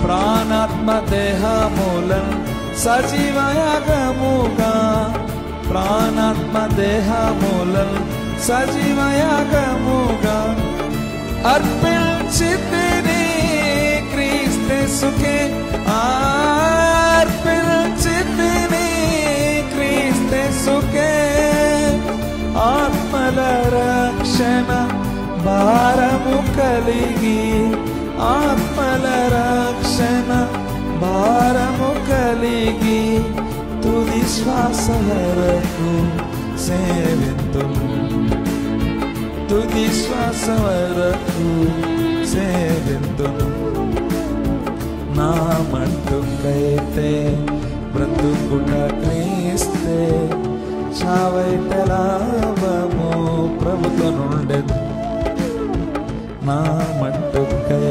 ప్రాణాత్మ దేహములను సజీవయాగముగా, ప్రాణాత్మ దేహములను సజీవయాగముగా అర్పించితిని క్రీస్తేసుకే, అర్పించితిని క్రీస్తేసుకే. ఆత్మల రక్షణ భారము కలిగి, ఆత్మల రక్షణ భారము కలిగి తుది శ్వాస వరకు సేవింతును, తుది శ్వాస వరకు సేవింతును. నా మట్టుకైతే బ్రతుకుట క్రీస్తే, చావైతే లాభము ప్రభుతో నుండెను. నా మట్టుకై